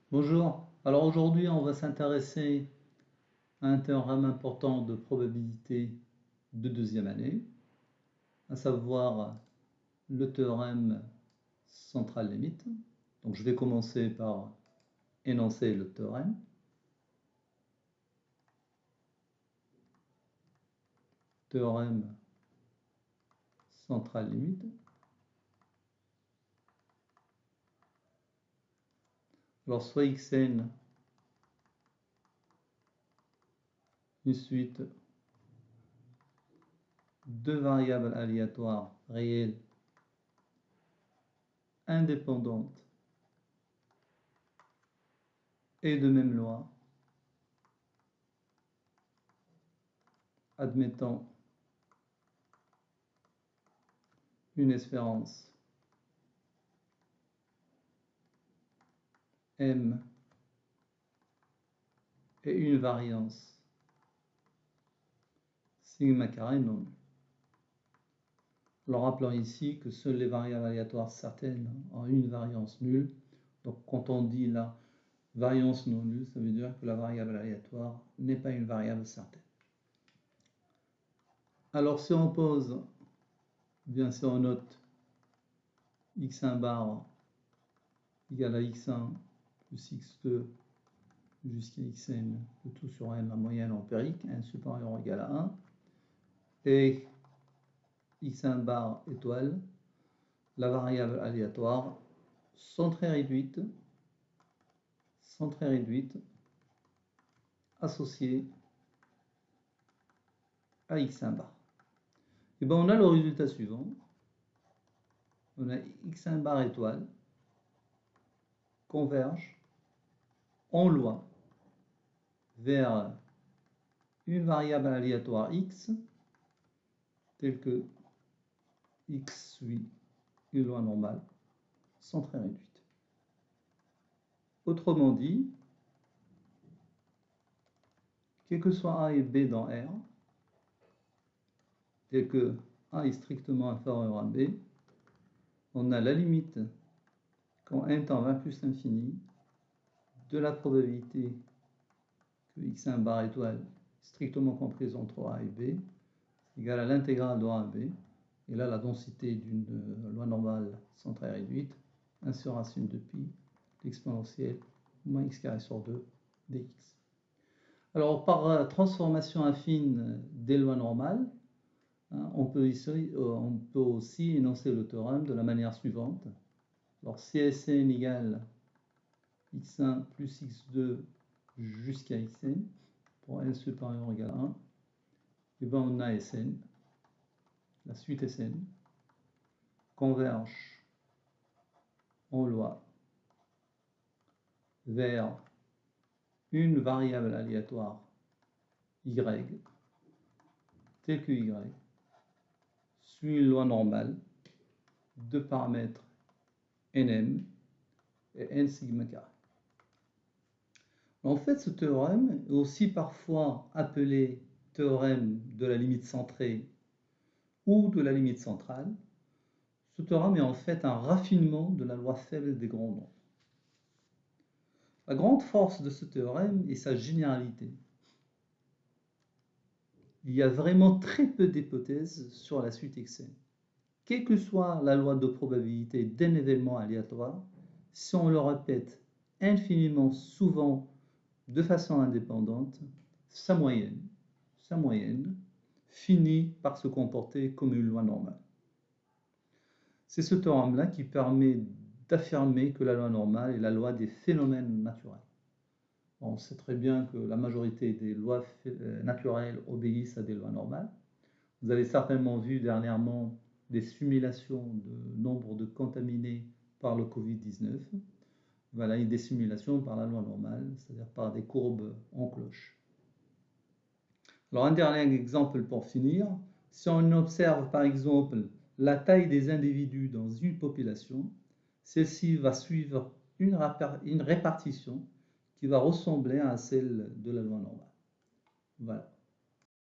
Bonjour. Alors aujourd'hui, on va s'intéresser à un théorème important de probabilité de deuxième année, à savoir le théorème central limite. Donc je vais commencer par énoncer le théorème. Théorème central limite. Alors soit xn, une suite de variables aléatoires réelles indépendantes et de même loi, admettant une espérance m et une variance sigma carré non nulle. Alors rappelons ici que seules les variables aléatoires certaines ont une variance nulle. Donc quand on dit la variance non nulle, ça veut dire que la variable aléatoire n'est pas une variable certaine. Alors si on pose, bien sûr on note x1 bar égale à x1 plus x2 jusqu'à xn, le tout sur n, la moyenne empirique, n supérieur ou égal à 1, et x1 bar étoile, la variable aléatoire, sont très réduites, associées à x1 bar. Et bien on a le résultat suivant. On a x1 bar étoile converge en loi vers une variable aléatoire x, telle que x suit une loi normale, sont très réduites. Autrement dit, quel que soit a et b dans R, tel que a est strictement inférieur à b, on a la limite, quand n tend vers plus l'infini, de la probabilité que x1 bar étoile strictement comprise entre a et b égale à l'intégrale de a à b. Et là, la densité d'une loi normale sont très réduite, 1 sur racine de pi, l'exponentielle, moins x carré sur 2 dx. Alors, par transformation affine des lois normales, on peut aussi énoncer le théorème de la manière suivante. Alors, CSN égale x1 plus x2 jusqu'à xn, pour n supérieur ou égal à 1, et bien on a Sn, la suite Sn, converge en loi vers une variable aléatoire y, telle que y, suit une loi normale de paramètres nm et n sigma carré. En fait, ce théorème est aussi parfois appelé théorème de la limite centrée ou de la limite centrale. Ce théorème est en fait un raffinement de la loi faible des grands nombres. La grande force de ce théorème est sa généralité. Il y a vraiment très peu d'hypothèses sur la suite xn. Quelle que soit la loi de probabilité d'un événement aléatoire, si on le répète infiniment souvent de façon indépendante, sa moyenne finit par se comporter comme une loi normale. C'est ce théorème-là qui permet d'affirmer que la loi normale est la loi des phénomènes naturels. On sait très bien que la majorité des lois naturelles obéissent à des lois normales. Vous avez certainement vu dernièrement des simulations de nombre de contaminés par le Covid-19. Voilà, des simulations par la loi normale, c'est-à-dire par des courbes en cloche. Alors un dernier exemple pour finir. Si on observe par exemple la taille des individus dans une population, celle-ci va suivre une répartition qui va ressembler à celle de la loi normale. Voilà.